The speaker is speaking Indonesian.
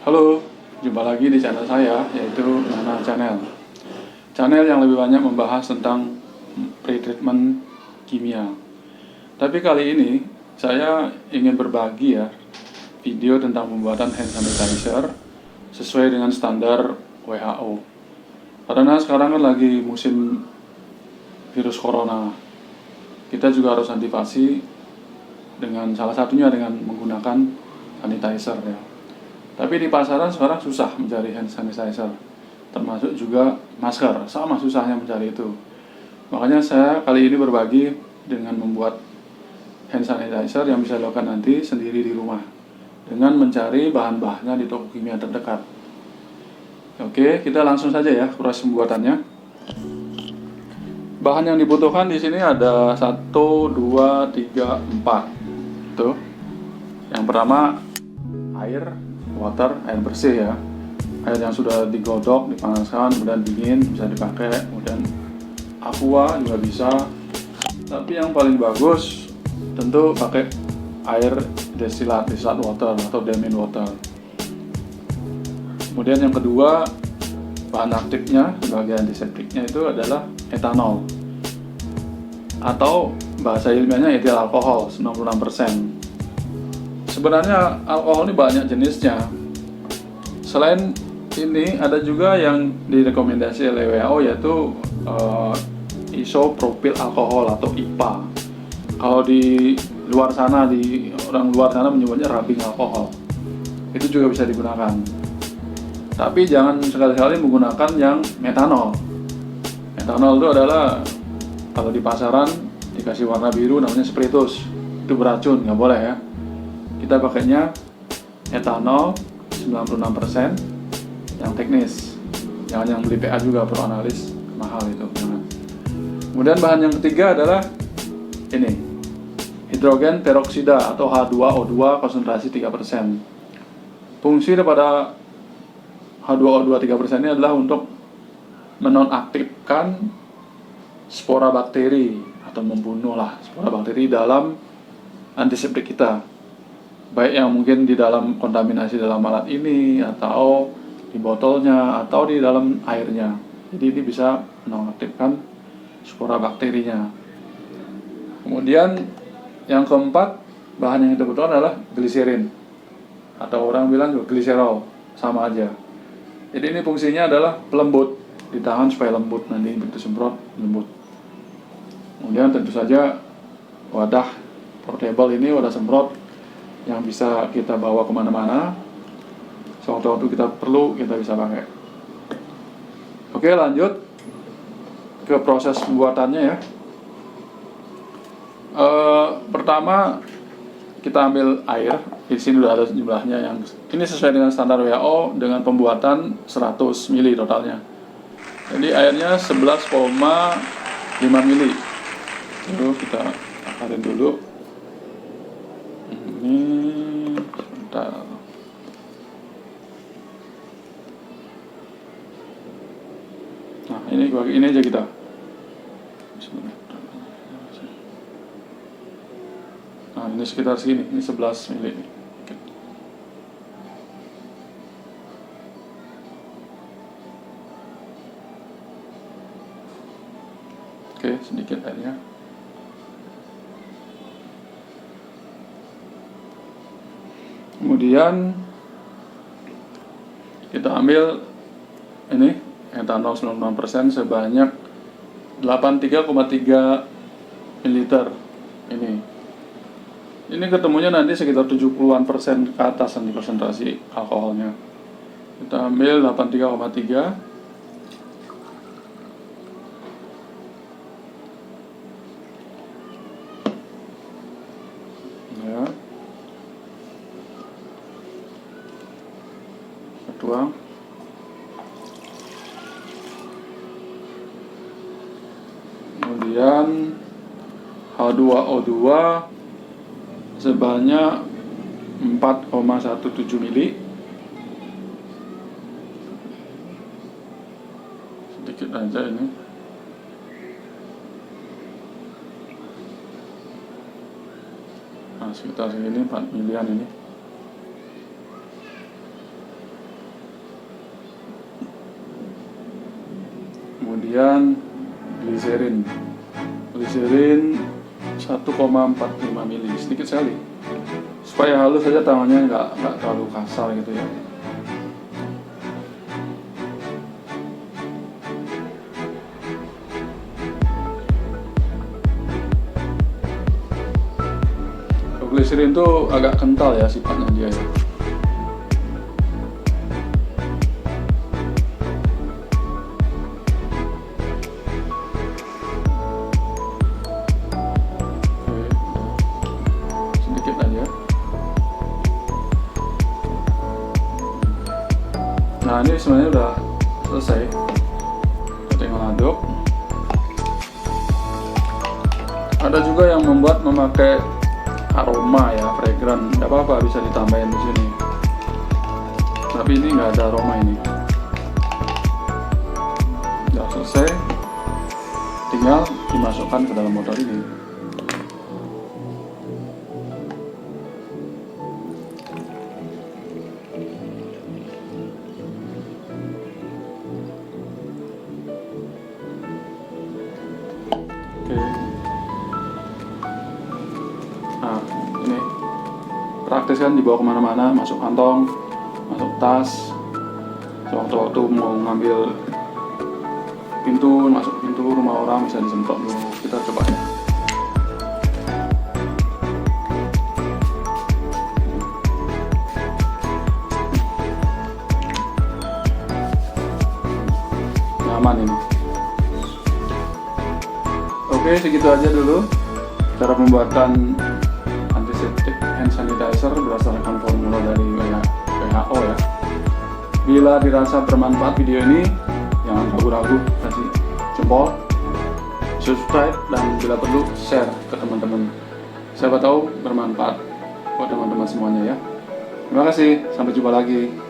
Halo, jumpa lagi di channel saya, yaitu Nana Channel. Channel yang lebih banyak membahas tentang pre-treatment kimia. Tapi kali ini saya ingin berbagi video tentang pembuatan hand sanitizer sesuai dengan standar WHO. Karena sekarang kan lagi musim virus corona. Kita juga harus antisipasi dengan salah satunya dengan menggunakan sanitizer ya. Tapi di pasaran sekarang susah mencari hand sanitizer, termasuk juga masker, sama susahnya mencari itu. Makanya saya kali ini berbagi dengan membuat hand sanitizer yang bisa dilakukan nanti sendiri di rumah dengan mencari bahan-bahannya di toko kimia terdekat. Oke, kita langsung saja ya proses pembuatannya. Bahan yang dibutuhkan di sini ada 1, 2, 3, 4. Tuh. Yang pertama air bersih ya, air yang sudah digodok, dipanaskan, kemudian dingin, bisa dipakai. Kemudian aqua juga bisa, tapi yang paling bagus tentu pakai air distilled water atau diamond water. Kemudian yang kedua, bahan aktifnya sebagai antiseptiknya itu adalah etanol, atau bahasa ilmiahnya etil alkohol 96%. Sebenarnya alkohol ini banyak jenisnya. Selain ini ada juga yang direkomendasi oleh WHO, yaitu isopropil alkohol atau IPA. Kalau di luar sana, di orang luar sana menyebutnya rubbing alkohol. Itu juga bisa digunakan. Tapi jangan sekali-kali menggunakan yang metanol. Metanol itu adalah kalau di pasaran dikasih warna biru namanya spiritus. Itu beracun, nggak boleh ya. Kita pakainya etanol 96% yang teknis. Jangan yang beli PA juga, pro analis, mahal itu. Jangan. Kemudian bahan yang ketiga adalah ini, hidrogen peroksida atau H2O2 konsentrasi 3%. Fungsi daripada H2O2 3% ini adalah untuk menonaktifkan spora bakteri atau membunuhlah spora bakteri dalam antiseptik kita. Baik yang mungkin di dalam kontaminasi dalam alat ini, atau di botolnya, atau di dalam airnya. Jadi ini bisa menonaktifkan spora bakterinya. Kemudian yang keempat, bahan yang kita butuhkan adalah gliserin, atau orang bilang juga gliserol, sama aja. Jadi ini fungsinya adalah pelembut, ditahan supaya lembut, nanti begitu semprot lembut. Kemudian tentu saja wadah portable ini, wadah semprot yang bisa kita bawa kemana-mana. Sewaktu-waktu kita perlu, kita bisa pakai. Oke, lanjut ke proses pembuatannya ya. Pertama kita ambil air. Di sini sudah ada jumlahnya, yang ini sesuai dengan standar WHO dengan pembuatan 100 ml totalnya. Jadi airnya 11,5 ml. Lalu kita takarin dulu. Ini sebentar. Nah, ini aja kita. Nah, ini sekitar segini. Ini 11 mili. Oke, sedikit airnya. Kemudian kita ambil ini etanol 96% sebanyak 83,3 ml. Ini ketemunya nanti sekitar 70% ke atas nanti konsentrasi alkoholnya. Kita ambil 83,3. Ya. Tuang. Kemudian H2O2 sebanyak 4,17 mili. Sedikit aja ini. Nah, sekitar segini 4 milian ini. kemudian gliserin 1,45 mili, sedikit sekali supaya halus saja tangannya, nggak terlalu kasar gitu ya. Gliserin itu agak kental ya sifatnya dia ya. Sedikit aja. Nah ini sebenarnya udah selesai. Kita tinggal aduk. Ada juga yang memakai aroma ya, fragrant, nggak apa-apa, bisa ditambahin di sini. Tapi ini nggak ada aroma ini. Udah selesai, tinggal dimasukkan ke dalam botol ini. Oke. Nah, ini praktis kan, dibawa kemana-mana, masuk kantong, masuk tas, sewaktu-waktu mau ngambil pintu, masuk pintu rumah orang bisa disemprot dulu. Kita coba ya. Nyaman ini. Oke, segitu aja dulu cara pembuatan antiseptik hand sanitizer berdasarkan formula dari WHO ya. Bila dirasa bermanfaat video ini, jangan ragu-ragu kasih jempol, subscribe, dan bila perlu share ke teman-teman. Siapa tahu bermanfaat buat teman-teman semuanya ya. Terima kasih, sampai jumpa lagi.